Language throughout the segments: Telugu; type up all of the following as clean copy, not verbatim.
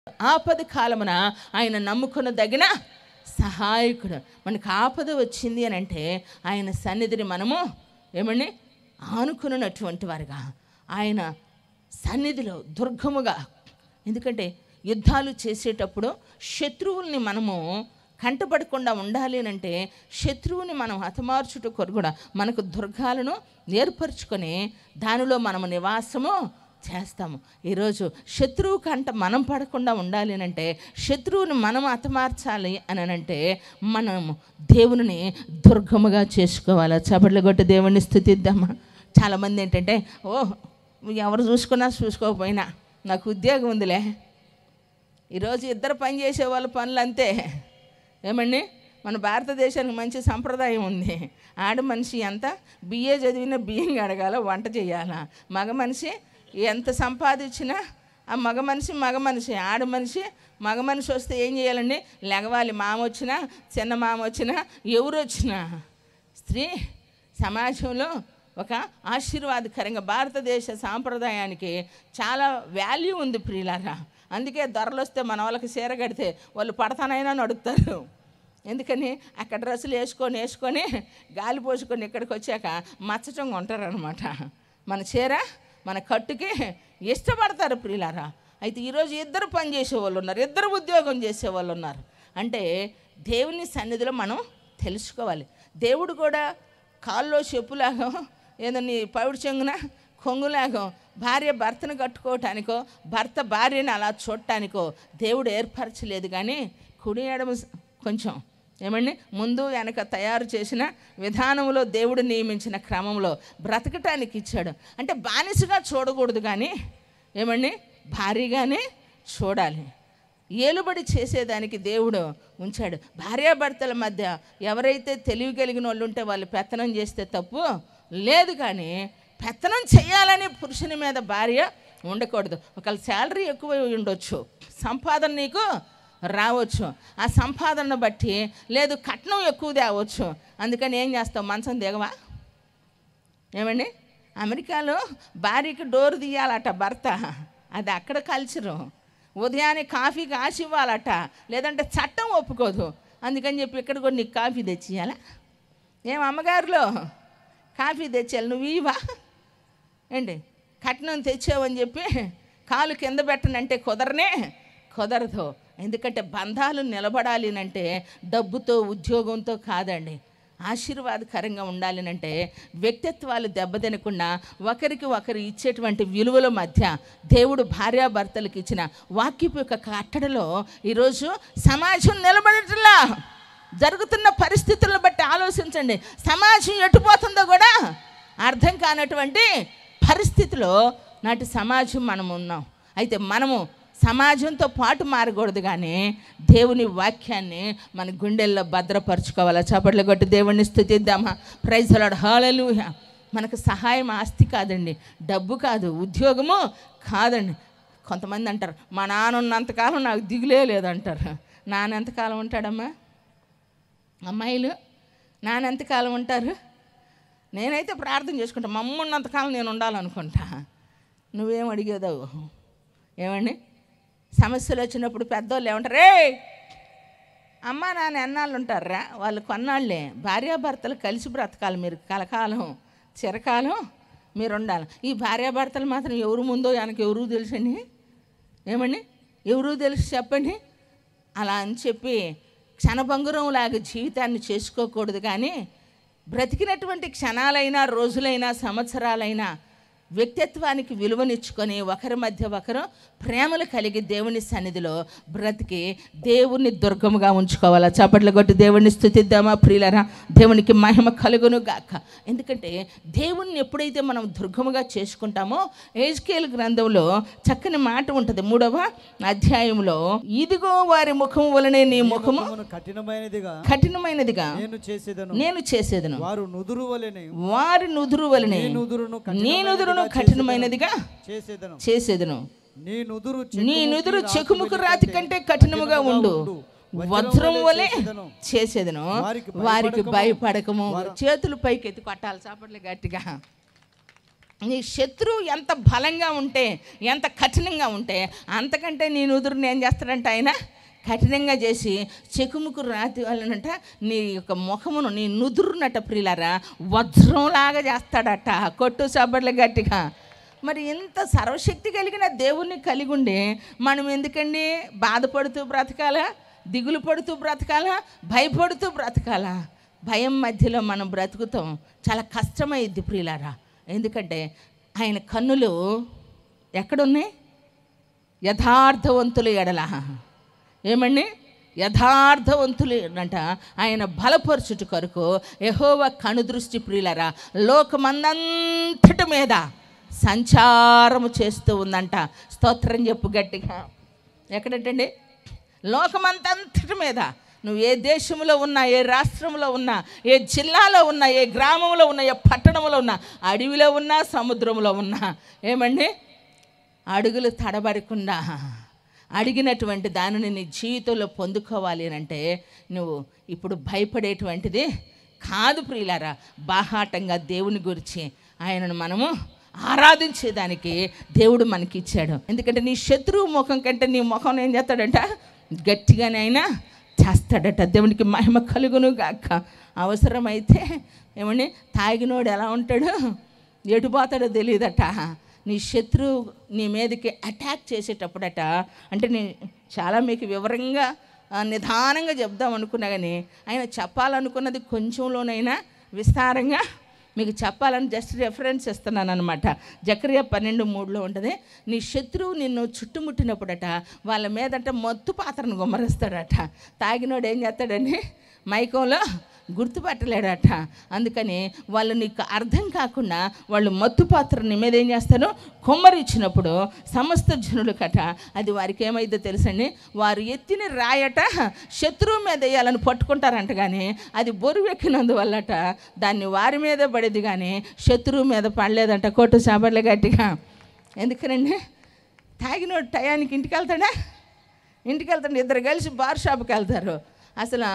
ఆపద కాలమున ఆయన నమ్ముకున్న దగిన సహాయకుడు. మనకు ఆపద వచ్చింది అని అంటే ఆయన సన్నిధిని మనము ఏమండి ఆనుకున్నటువంటి వారుగా, ఆయన సన్నిధిలో దుర్గముగా. ఎందుకంటే యుద్ధాలు చేసేటప్పుడు శత్రువుల్ని మనము కంటపడకుండా ఉండాలి అంటే శత్రువుని మనం హతమార్చుట కొరకు కూడా మనకు దుర్గాలను ఏర్పరచుకొని దానిలో మనము నివాసము చేస్తాము. ఈరోజు శత్రువు కంట మనం పడకుండా ఉండాలి అంటే, శత్రువుని మనం హతమార్చాలి అని అంటే మనం దేవుని దుర్గముగా చేసుకోవాలి. చపట్లు కొట్టి దేవుణ్ణి స్తుతిద్దామా. చాలామంది ఏంటంటే, ఎవరు చూసుకున్నా చూసుకోకపోయినా నాకు ఉద్యోగం ఉందిలే. ఈరోజు ఇద్దరు పని చేసే వాళ్ళ పనులు అంతే. ఏమండి, మన భారతదేశానికి మంచి సంప్రదాయం ఉంది. ఆడ మనిషి ఎంత బిఏ చదివినా బియ్యం అడగాల, వంట చేయాలా. మగ మనిషి ఎంత సంపాదించినా ఆ మగ మనిషి, ఆడ మగ మనిషి వస్తే ఏం చేయాలండి, లెగవాలి. మామ వచ్చినా చిన్న మామ వచ్చినా ఎవరు వచ్చినా. స్త్రీ సమాజంలో ఒక ఆశీర్వాదకరంగా భారతదేశ సాంప్రదాయానికి చాలా వాల్యూ ఉంది ప్రియులారా. అందుకే ధరలు వస్తే మన వాళ్ళకి చీర కడితే వాళ్ళు పడతానైనా నడుపుతారు. ఎందుకని అక్కడ డ్రెస్సులు వేసుకొని గాలి పోసుకొని ఇక్కడికి వచ్చాక మచ్చటంగా ఉంటారనమాట. మన చీర మన కట్టుకి ఇష్టపడతారు ప్రియులారా. అయితే ఈరోజు ఇద్దరు పని చేసేవాళ్ళు ఉన్నారు, ఇద్దరు ఉద్యోగం చేసేవాళ్ళు ఉన్నారు. అంటే దేవుని సన్నిధిలో మనం తెలుసుకోవాలి. దేవుడు కూడా కాల్లో చెప్పులాగో ఏదన్నా పవిడి చెంగున కొంగులాగో భార్య భర్తను కట్టుకోవటానికో భర్త భార్యని అలా చూడటానికో దేవుడు ఏర్పరచలేదు. కానీ కుడి ఎడమ కొంచెం ఏమండి ముందు వెనక తయారు చేసిన విధానంలో దేవుడు నియమించిన క్రమంలో బ్రతకటానికి ఇచ్చాడు. అంటే బానిసగా చూడకూడదు, కానీ ఏమండి భారీగానే చూడాలి. ఏలుబడి చేసేదానికి దేవుడు ఉంచాడు. భార్యాభర్తల మధ్య ఎవరైతే తెలివి కలిగిన వాళ్ళు ఉంటే వాళ్ళు పెత్తనం చేస్తే తప్పు లేదు, కానీ పెత్తనం చేయాలని పురుషుని మీద భార్య ఉండకూడదు. ఒకవేళ శాలరీ ఎక్కువ ఉండొచ్చు, సంపాదన నీకు రావచ్చు, ఆ సంపాదనను బట్టి లేదు కట్నం ఎక్కువ తేవచ్చు. అందుకని ఏం చేస్తావు, మంచం దిగవా? ఏమండి, అమెరికాలో భార్యకి డోర్ తీయాలట భర్త, అది అక్కడ కల్చరు. ఉదయాన్నే కాఫీకి ఆశ ఇవ్వాలట, లేదంటే చట్టం ఒప్పుకోదు. అందుకని చెప్పి ఇక్కడ కూడా నీకు కాఫీ తెచ్చియాలా? ఏం అమ్మగారులో కాఫీ తెచ్చేయాలి, నువ్వు ఇవా ఏంటి? కట్నం తెచ్చావని చెప్పి కాలు కింద పెట్టనంటే కుదరదు. ఎందుకంటే బంధాలు నిలబడాలి అంటే డబ్బుతో ఉద్యోగంతో కాదండి. ఆశీర్వాదకరంగా ఉండాలి అంటే వ్యక్తిత్వాలు దెబ్బతినకుండా ఒకరికి ఒకరు ఇచ్చేటువంటి విలువల మధ్య దేవుడు భార్యాభర్తలకు ఇచ్చిన వాక్యపు యొక్క కట్టడలో ఈరోజు సమాజం నిలబడట్లా. జరుగుతున్న పరిస్థితులను బట్టి ఆలోచించండి. సమాజం ఎటుపోతుందో కూడా అర్థం కానటువంటి పరిస్థితిలో నాటి సమాజం మనం ఉన్నాం. అయితే మనము సమాజంతో పాటు మారకూడదు, కానీ దేవుని వాక్యాన్ని మన గుండెల్లో భద్రపరచుకోవాలా. చప్పట్లు కొట్టి దేవుణ్ణి స్తుతిద్దామా. ప్రైజ్ ది లార్డ్, హల్లెలూయా. మనకు సహాయం ఆస్తి కాదండి, డబ్బు కాదు, ఉద్యోగము కాదండి. కొంతమంది అంటారు మా నాన్న ఉన్నంతకాలం నాకు దిగులే లేదంటారు. నాన్న ఎంతకాలం ఉంటాడమ్మా? అమ్మాయిలు నాన్న ఎంతకాలం ఉంటారు? నేనైతే ప్రార్థన చేసుకుంటా, మా అమ్మ ఉన్నంతకాలం నేను ఉండాలనుకుంటా. నువ్వేం అడిగేదావు? ఏమండి, సమస్యలు వచ్చినప్పుడు పెద్దోళ్ళు ఏమంటారు, రే అమ్మ నాన్న ఎన్నాళ్ళు ఉంటారా? వాళ్ళు కొన్నాళ్ళే. భార్యాభర్తలు కలిసి బ్రతకాలి, మీరు కలకాలం చిరకాలం మీరు ఉండాలి. ఈ భార్యాభర్తలు మాత్రం ఎవరు ముందో వెనక ఎవరు తెలుసండి? ఏమండి, ఎవరు తెలుసు చెప్పండి? అలా అని చెప్పి క్షణభంగురంలాగా జీవితాన్ని చేసుకోకూడదు. కానీ బ్రతికినటువంటి క్షణాలైనా రోజులైనా సంవత్సరాలైనా వ్యక్తిత్వానికి విలువనిచ్చుకొని ఒకరి మధ్య ఒకరు ప్రేమలు కలిగి దేవుని సన్నిధిలో బ్రతికి దేవుని దుర్గముగా ఉంచుకోవాలా. చప్పట్లు కొట్టి దేవుణ్ణి స్తుతిద్దామా ప్రియులారా. దేవునికి మహిమ కలుగును గాక. ఎందుకంటే దేవుణ్ణి ఎప్పుడైతే మనం దుర్గముగా చేసుకుంటామో ఎహెజ్కేలు గ్రంథంలో చక్కని మాట ఉంటుంది 3వ అధ్యాయంలో, ఇదిగో వారి ముఖము వలనే నీ ముఖము కఠినమైనదిగా నేను చేసేదను, వారి నుదురు వలనే నీ నుదురును కఠినమైనదిగా చేసేదను, నీ నుదురు చెకుముకు రాతి కంటే కఠినముగా ఉండు, వజ్రం వలె చేసేదను, వారికి భయపడకము. చేతులు పైకి ఎత్తి కొట్టాలి, చాపట్లే గట్టిగా. నీ శత్రువు ఎంత బలంగా ఉంటే, ఎంత కఠినంగా ఉంటే, అంతకంటే నీ నుదురుని ఏం చేస్తాడంట ఆయన కఠినంగా చేసి చెకుముకు రాతి వాళ్ళనంట నీ యొక్క ముఖమును, నీ నుదురునట ప్రియులారా వజ్రంలాగా చేస్తాడట. కొట్టు సబ్బర్లు గట్టిగా. మరి ఇంత సర్వశక్తి కలిగిన దేవుణ్ణి కలిగి ఉండి మనం ఎందుకండి బాధపడుతూ బ్రతకాలా, దిగులు పడుతూ బ్రతకాలా, భయపడుతూ బ్రతకాలా? భయం మధ్యలో మనం బ్రతుకుతాం చాలా కష్టమైద్ది ప్రియులారా. ఎందుకంటే ఆయన కన్నులు ఎక్కడున్నాయి? యథార్థవంతులు ఎడల. ఏమండి? యథార్థవంతులు అంట ఆయన బలపరచుట కొరకు యెహోవా కనుదృష్టి ప్రియులారా లోకమందంతటి మీద సంచారము చేస్తూ ఉందంట. స్తోత్రం చెప్పు గట్టిగా. ఎక్కడంటండి? లోకమంతంతటి మీద. నువ్వు ఏ దేశంలో ఉన్నా, ఏ రాష్ట్రంలో ఉన్నా, ఏ జిల్లాలో ఉన్నా, ఏ గ్రామంలో ఉన్నా, ఏ పట్టణంలో ఉన్నా, అడవిలో ఉన్నా, సముద్రంలో ఉన్నా, ఏమండి అడుగులు తడబడకుండా అడిగినటువంటి దానిని నీ జీవితంలో పొందుకోవాలి అని అంటే నువ్వు ఇప్పుడు భయపడేటువంటిది కాదు ప్రియులారా. బాహాటంగా దేవుని గురించి ఆయనను మనము ఆరాధించేదానికి దేవుడు మనకి ఇచ్చాడు. ఎందుకంటే నీ శత్రువు ముఖం కంటే నీ ముఖం ఏం చేస్తాడంట గట్టిగానే ఆయన చేస్తాడట. దేవునికి మహిమ కలుగును గాక. అవసరమైతే ఏమండి తాగినోడు ఎలా ఉంటాడు, ఎటుపోతాడో తెలియదట. నీ శత్రువు నీ మీదకి అటాక్ చేసేటప్పుడట, అంటే నేను చాలా మీకు వివరంగా నిదానంగా చెప్దాం అనుకున్నా కానీ ఆయన చెప్పాలనుకున్నది కొంచెంలోనైనా విస్తారంగా మీకు చెప్పాలని జస్ట్ రెఫరెన్స్ ఇస్తున్నాను అనమాట. జకర్యా 12:3 ఉంటుంది. నీ శత్రువు నిన్ను చుట్టుముట్టినప్పుడట వాళ్ళ మీదట మత్తు పాత్రను గుమ్మరిస్తాడట. తాగినోడు ఏం చేస్తాడని మైకంలో గుర్తుపట్టలేడట. అందుకని వాళ్ళు నీకు అర్థం కాకుండా వాళ్ళు మత్తు పాత్ర నీ మీద ఏం చేస్తారు కుమ్మరిచ్చినప్పుడు సమస్త జనులు కట అది వారికి ఏమైందో తెలుసండి, వారు ఎత్తిన రాయట శత్రువు మీద వేయాలని పట్టుకుంటారంట. కానీ అది బొరువెక్కినందువల్లట దాన్ని వారి మీద పడేది కానీ శత్రువు మీద పడలేదంట. కొట్టు సాబర్లు గట్టిగా. ఎందుకనండి? తాగినోడు టయానికి ఇంటికి వెళ్తాడా? ఇంటికి వెళ్తాడు. ఇద్దరు కలిసి బార్ షాప్కి వెళ్తారు. అసలు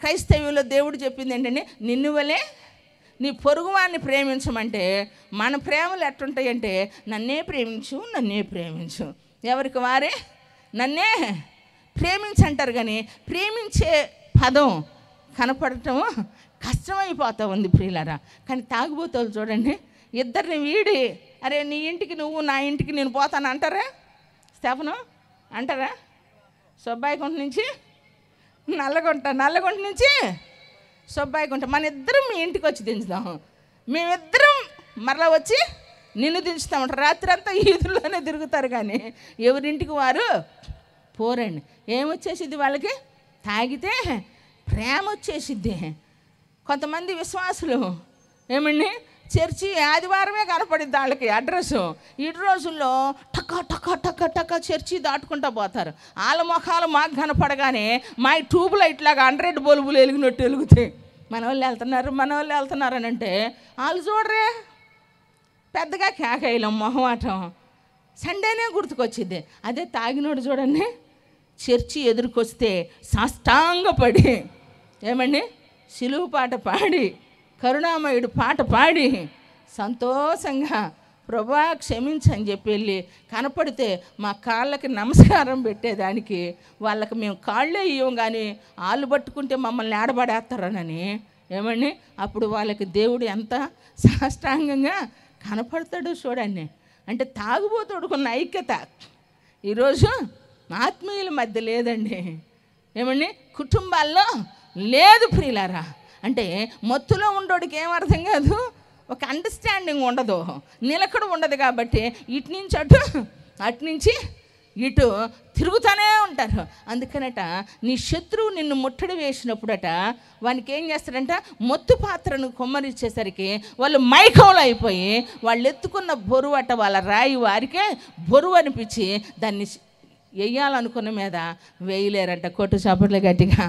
క్రైస్తవ్యంలో దేవుడు చెప్పింది ఏంటంటే నిన్ను వలే నీ పొరుగువాన్ని ప్రేమించమంటే మన ప్రేమలు ఎట్టుంటాయంటే నన్నే ప్రేమించు, నన్నే ప్రేమించు, ఎవరికి వారే నన్నే ప్రేమించంటారు. కానీ ప్రేమించే పదం కనపడటం కష్టమైపోతూ ఉంది ప్రియులారా. కానీ తాగుబోతోళ్ళు చూడండి, ఇద్దరిని వీడి అరే నీ ఇంటికి నువ్వు నా ఇంటికి నేను పోతాను అంటారా? స్టెఫను అంటారా? సుబ్బాయిగుంట నుంచి నల్లగుంట నుంచి సుబ్బాయిగుంట మన ఇద్దరం మీ ఇంటికి వచ్చి దించుదాం, మేమిద్దరం మరలా వచ్చి నిన్ను దించుతామంటారు. రాత్రి అంతా ఈదుల్లోనే తిరుగుతారు కానీ ఎవరింటికి వారు పోరండి. ఏమొచ్చేసిద్ది వాళ్ళకి? తాగితే ప్రేమ వచ్చేసిద్ది. కొంతమంది విశ్వాసులు ఏమండి చర్చి ఆదివారమే కనపడిద్ది వాళ్ళకి అడ్రస్సు. ఈ రోజుల్లో టక్క టక్క టక్క టక్క చర్చి దాటుకుంటూ పోతారు. వాళ్ళ ముఖాలు మాకు కనపడగానే మా ట్యూబ్ లైట్ లాగా 100 బల్బులు వెలిగినట్టు వెలుగుతాయి. మన వాళ్ళు వెళ్తున్నారు అని అంటే వాళ్ళు చూడరే పెద్దగా కేకయ్యలం మొహమాటం. సండేనే గుర్తుకొచ్చింది. అదే తాగినోడు చూడండి చర్చి ఎదురుకొస్తే సాష్టాంగపడి ఏమండి సిలువు పాట పాడి కరుణామయుడు పాట పాడి సంతోషంగా ప్రభా క్షమించని చెప్పి వెళ్ళి కనపడితే మా కాళ్ళకి నమస్కారం పెట్టేదానికి వాళ్ళకి మేము కాళ్ళే ఇవ్వం కానీ వాళ్ళు పట్టుకుంటే మమ్మల్ని ఏడబడేస్తారనని ఏమండి అప్పుడు వాళ్ళకి దేవుడు ఎంత సాష్టాంగంగా కనపడతాడో చూడండి. అంటే తాగుబోతుడుకున్న ఐక్యత ఈరోజు ఆత్మీయుల మధ్య లేదండి. ఏమండి కుటుంబాల్లో లేదు ప్రియులారా. అంటే మత్తులో ఉండోడికి ఏం అర్థం కాదు, ఒక అండర్స్టాండింగ్ ఉండదు, నిలకడ ఉండదు. కాబట్టి ఇటు నుంచి అటు నుంచి ఇటు తిరుగుతూనే ఉంటారు. అందుకనట నీ శత్రువు నిన్ను ముట్టడి వేసినప్పుడట వానికి ఏం చేస్తాడంట మత్తు పాత్రను కొమ్మరిచ్చేసరికి వాళ్ళు మైకంలో అయిపోయి వాళ్ళు ఎత్తుకున్న బరువు అట వాళ్ళ రాయి వారికే బరువు అనిపించి దాన్ని వేయాలనుకున్న మీద వేయలేరంట. కొట్టు చప్పట్లు గట్టిగా.